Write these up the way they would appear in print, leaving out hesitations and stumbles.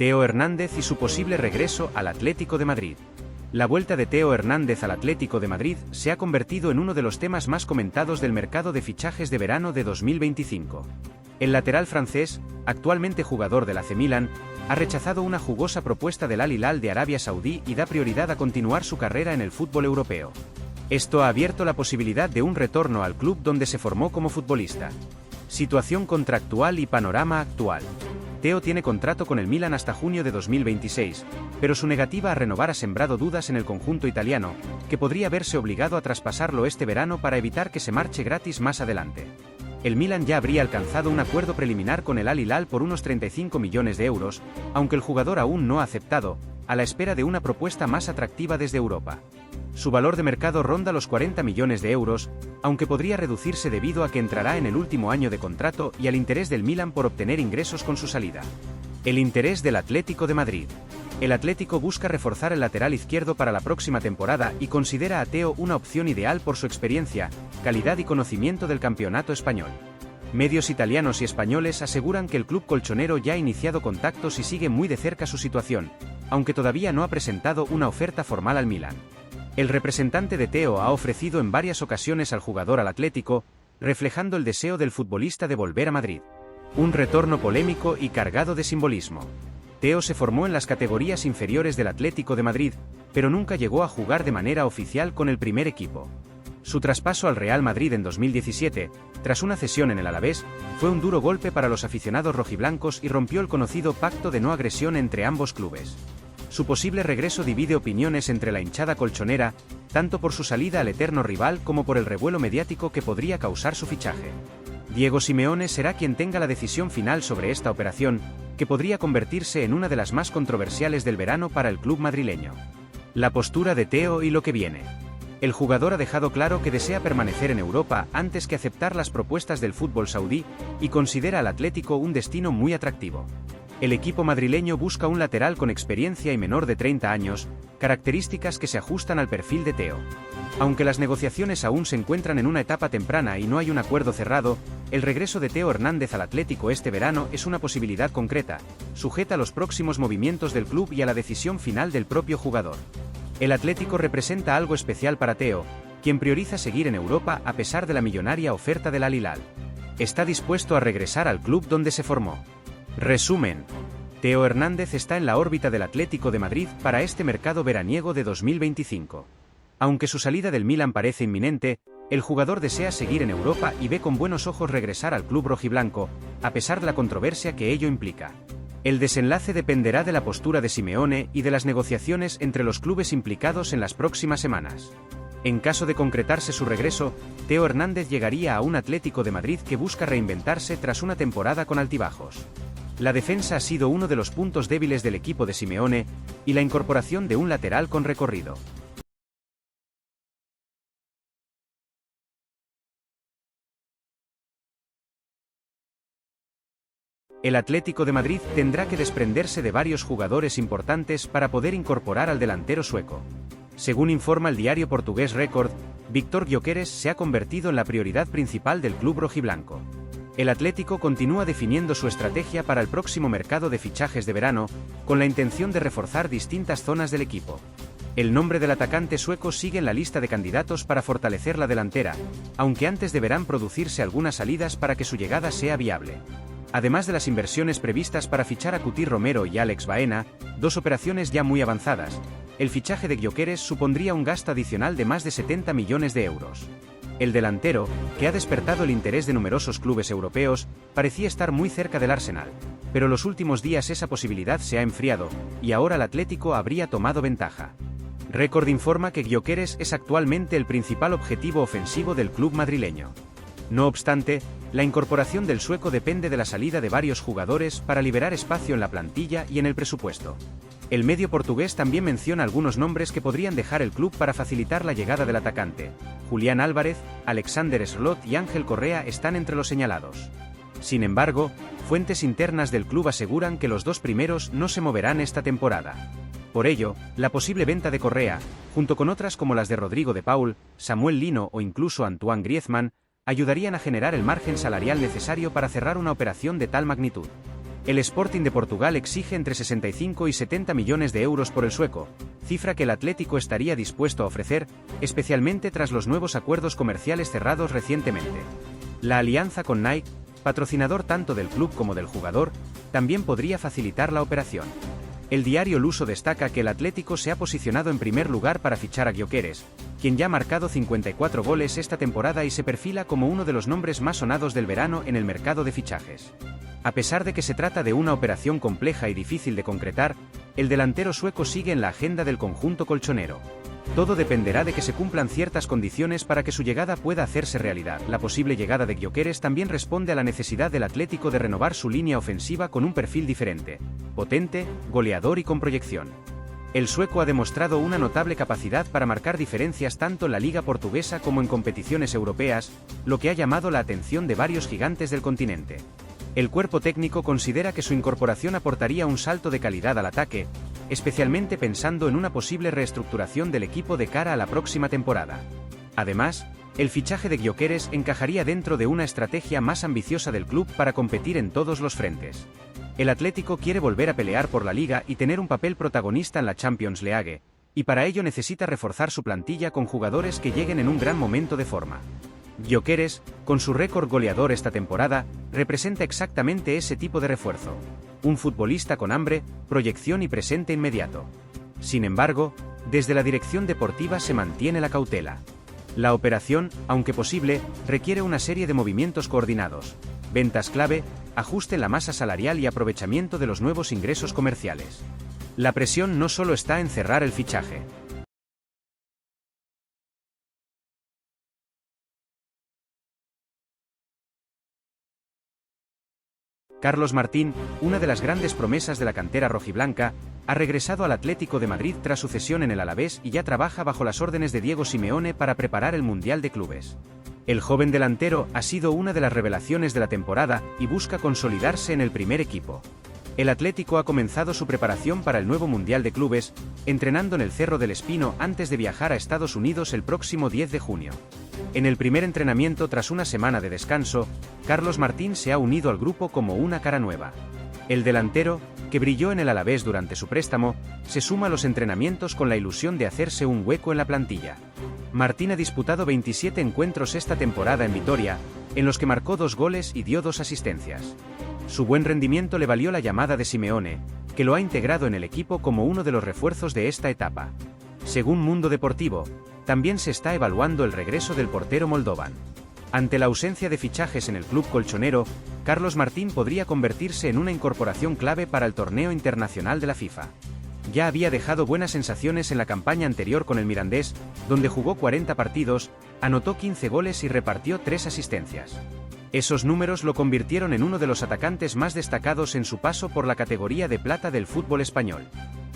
Theo Hernández y su posible regreso al Atlético de Madrid. La vuelta de Theo Hernández al Atlético de Madrid se ha convertido en uno de los temas más comentados del mercado de fichajes de verano de 2025. El lateral francés, actualmente jugador del AC Milan, ha rechazado una jugosa propuesta del Al Hilal de Arabia Saudí y da prioridad a continuar su carrera en el fútbol europeo. Esto ha abierto la posibilidad de un retorno al club donde se formó como futbolista. Situación contractual y panorama actual. Theo tiene contrato con el Milan hasta junio de 2026, pero su negativa a renovar ha sembrado dudas en el conjunto italiano, que podría verse obligado a traspasarlo este verano para evitar que se marche gratis más adelante. El Milan ya habría alcanzado un acuerdo preliminar con el Al Hilal por unos 35 millones de euros, aunque el jugador aún no ha aceptado, a la espera de una propuesta más atractiva desde Europa. Su valor de mercado ronda los 40 millones de euros, aunque podría reducirse debido a que entrará en el último año de contrato y al interés del Milan por obtener ingresos con su salida. El interés del Atlético de Madrid. El Atlético busca reforzar el lateral izquierdo para la próxima temporada y considera a Theo una opción ideal por su experiencia, calidad y conocimiento del campeonato español. Medios italianos y españoles aseguran que el club colchonero ya ha iniciado contactos y sigue muy de cerca su situación, aunque todavía no ha presentado una oferta formal al Milan. El representante de Theo ha ofrecido en varias ocasiones al jugador al Atlético, reflejando el deseo del futbolista de volver a Madrid. Un retorno polémico y cargado de simbolismo. Theo se formó en las categorías inferiores del Atlético de Madrid, pero nunca llegó a jugar de manera oficial con el primer equipo. Su traspaso al Real Madrid en 2017, tras una cesión en el Alavés, fue un duro golpe para los aficionados rojiblancos y rompió el conocido pacto de no agresión entre ambos clubes. Su posible regreso divide opiniones entre la hinchada colchonera, tanto por su salida al eterno rival como por el revuelo mediático que podría causar su fichaje. Diego Simeone será quien tenga la decisión final sobre esta operación, que podría convertirse en una de las más controversiales del verano para el club madrileño. La postura de Theo y lo que viene. El jugador ha dejado claro que desea permanecer en Europa antes que aceptar las propuestas del fútbol saudí y considera al Atlético un destino muy atractivo. El equipo madrileño busca un lateral con experiencia y menor de 30 años, características que se ajustan al perfil de Theo. Aunque las negociaciones aún se encuentran en una etapa temprana y no hay un acuerdo cerrado, el regreso de Theo Hernández al Atlético este verano es una posibilidad concreta, sujeta a los próximos movimientos del club y a la decisión final del propio jugador. El Atlético representa algo especial para Theo, quien prioriza seguir en Europa a pesar de la millonaria oferta del Al Hilal. Está dispuesto a regresar al club donde se formó. Resumen. Theo Hernández está en la órbita del Atlético de Madrid para este mercado veraniego de 2025. Aunque su salida del Milan parece inminente, el jugador desea seguir en Europa y ve con buenos ojos regresar al club rojiblanco, a pesar de la controversia que ello implica. El desenlace dependerá de la postura de Simeone y de las negociaciones entre los clubes implicados en las próximas semanas. En caso de concretarse su regreso, Theo Hernández llegaría a un Atlético de Madrid que busca reinventarse tras una temporada con altibajos. La defensa ha sido uno de los puntos débiles del equipo de Simeone, y la incorporación de un lateral con recorrido. El Atlético de Madrid tendrá que desprenderse de varios jugadores importantes para poder incorporar al delantero sueco. Según informa el diario portugués Record, Víctor Gyökeres se ha convertido en la prioridad principal del club rojiblanco. El Atlético continúa definiendo su estrategia para el próximo mercado de fichajes de verano, con la intención de reforzar distintas zonas del equipo. El nombre del atacante sueco sigue en la lista de candidatos para fortalecer la delantera, aunque antes deberán producirse algunas salidas para que su llegada sea viable. Además de las inversiones previstas para fichar a Cuti Romero y Alex Baena, dos operaciones ya muy avanzadas, el fichaje de Gyökeres supondría un gasto adicional de más de 70 millones de euros. El delantero, que ha despertado el interés de numerosos clubes europeos, parecía estar muy cerca del Arsenal, pero los últimos días esa posibilidad se ha enfriado, y ahora el Atlético habría tomado ventaja. Record informa que Gyökeres es actualmente el principal objetivo ofensivo del club madrileño. No obstante, la incorporación del sueco depende de la salida de varios jugadores para liberar espacio en la plantilla y en el presupuesto. El medio portugués también menciona algunos nombres que podrían dejar el club para facilitar la llegada del atacante. Julián Álvarez, Alexander Slot y Ángel Correa están entre los señalados. Sin embargo, fuentes internas del club aseguran que los dos primeros no se moverán esta temporada. Por ello, la posible venta de Correa, junto con otras como las de Rodrigo de Paul, Samuel Lino o incluso Antoine Griezmann, ayudarían a generar el margen salarial necesario para cerrar una operación de tal magnitud. El Sporting de Portugal exige entre 65 y 70 millones de euros por el sueco, cifra que el Atlético estaría dispuesto a ofrecer, especialmente tras los nuevos acuerdos comerciales cerrados recientemente. La alianza con Nike, patrocinador tanto del club como del jugador, también podría facilitar la operación. El diario Luso destaca que el Atlético se ha posicionado en primer lugar para fichar a Gyökeres, quien ya ha marcado 54 goles esta temporada y se perfila como uno de los nombres más sonados del verano en el mercado de fichajes. A pesar de que se trata de una operación compleja y difícil de concretar, el delantero sueco sigue en la agenda del conjunto colchonero. Todo dependerá de que se cumplan ciertas condiciones para que su llegada pueda hacerse realidad. La posible llegada de Gyökeres también responde a la necesidad del Atlético de renovar su línea ofensiva con un perfil diferente, potente, goleador y con proyección. El sueco ha demostrado una notable capacidad para marcar diferencias tanto en la liga portuguesa como en competiciones europeas, lo que ha llamado la atención de varios gigantes del continente. El cuerpo técnico considera que su incorporación aportaría un salto de calidad al ataque, especialmente pensando en una posible reestructuración del equipo de cara a la próxima temporada. Además, el fichaje de Gyökeres encajaría dentro de una estrategia más ambiciosa del club para competir en todos los frentes. El Atlético quiere volver a pelear por la liga y tener un papel protagonista en la Champions League, y para ello necesita reforzar su plantilla con jugadores que lleguen en un gran momento de forma. Gyökeres, con su récord goleador esta temporada, representa exactamente ese tipo de refuerzo. Un futbolista con hambre, proyección y presente inmediato. Sin embargo, desde la dirección deportiva se mantiene la cautela. La operación, aunque posible, requiere una serie de movimientos coordinados, ventas clave, ajuste en la masa salarial y aprovechamiento de los nuevos ingresos comerciales. La presión no solo está en cerrar el fichaje. Carlos Martín, una de las grandes promesas de la cantera rojiblanca, ha regresado al Atlético de Madrid tras su cesión en el Alavés y ya trabaja bajo las órdenes de Diego Simeone para preparar el Mundial de Clubes. El joven delantero ha sido una de las revelaciones de la temporada y busca consolidarse en el primer equipo. El Atlético ha comenzado su preparación para el nuevo Mundial de Clubes, entrenando en el Cerro del Espino antes de viajar a Estados Unidos el próximo 10 de junio. En el primer entrenamiento tras una semana de descanso, Carlos Martín se ha unido al grupo como una cara nueva. El delantero, que brilló en el Alavés durante su préstamo, se suma a los entrenamientos con la ilusión de hacerse un hueco en la plantilla. Martín ha disputado 27 encuentros esta temporada en Vitoria, en los que marcó 2 goles y dio 2 asistencias. Su buen rendimiento le valió la llamada de Simeone, que lo ha integrado en el equipo como uno de los refuerzos de esta etapa. Según Mundo Deportivo, también se está evaluando el regreso del portero moldovan. Ante la ausencia de fichajes en el club colchonero, Carlos Martín podría convertirse en una incorporación clave para el torneo internacional de la FIFA. Ya había dejado buenas sensaciones en la campaña anterior con el Mirandés, donde jugó 40 partidos, anotó 15 goles y repartió 3 asistencias. Esos números lo convirtieron en uno de los atacantes más destacados en su paso por la categoría de plata del fútbol español.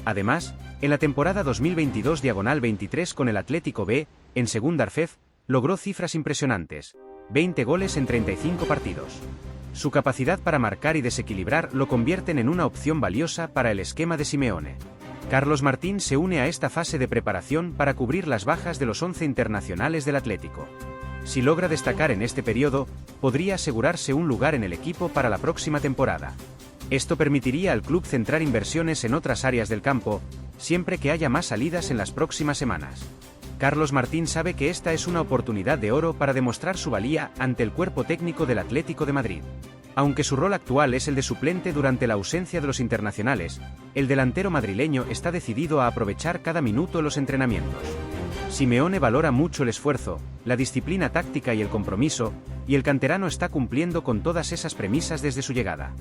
Además, en la temporada 2022/23 con el Atlético B, en Segunda Ref, logró cifras impresionantes: 20 goles en 35 partidos. Su capacidad para marcar y desequilibrar lo convierten en una opción valiosa para el esquema de Simeone. Carlos Martín se une a esta fase de preparación para cubrir las bajas de los 11 internacionales del Atlético. Si logra destacar en este periodo, podría asegurarse un lugar en el equipo para la próxima temporada. Esto permitiría al club centrar inversiones en otras áreas del campo, siempre que haya más salidas en las próximas semanas. Carlos Martín sabe que esta es una oportunidad de oro para demostrar su valía ante el cuerpo técnico del Atlético de Madrid. Aunque su rol actual es el de suplente durante la ausencia de los internacionales, el delantero madrileño está decidido a aprovechar cada minuto en los entrenamientos. Simeone valora mucho el esfuerzo, la disciplina táctica y el compromiso, y el canterano está cumpliendo con todas esas premisas desde su llegada.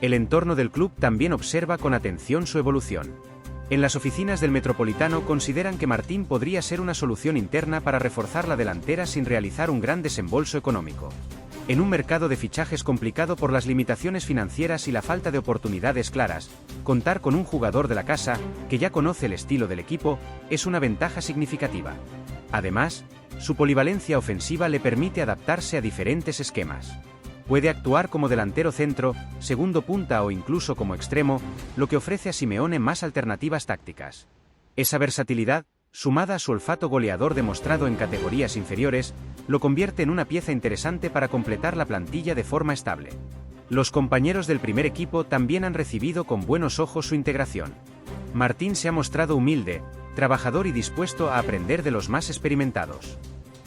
El entorno del club también observa con atención su evolución. En las oficinas del Metropolitano consideran que Martín podría ser una solución interna para reforzar la delantera sin realizar un gran desembolso económico. En un mercado de fichajes complicado por las limitaciones financieras y la falta de oportunidades claras, contar con un jugador de la casa, que ya conoce el estilo del equipo, es una ventaja significativa. Además, su polivalencia ofensiva le permite adaptarse a diferentes esquemas. Puede actuar como delantero centro, segundo punta o incluso como extremo, lo que ofrece a Simeone más alternativas tácticas. Esa versatilidad, sumada a su olfato goleador demostrado en categorías inferiores, lo convierte en una pieza interesante para completar la plantilla de forma estable. Los compañeros del primer equipo también han recibido con buenos ojos su integración. Martín se ha mostrado humilde, trabajador y dispuesto a aprender de los más experimentados.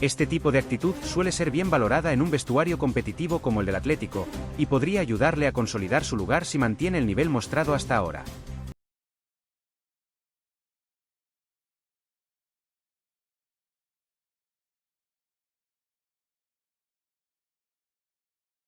Este tipo de actitud suele ser bien valorada en un vestuario competitivo como el del Atlético, y podría ayudarle a consolidar su lugar si mantiene el nivel mostrado hasta ahora.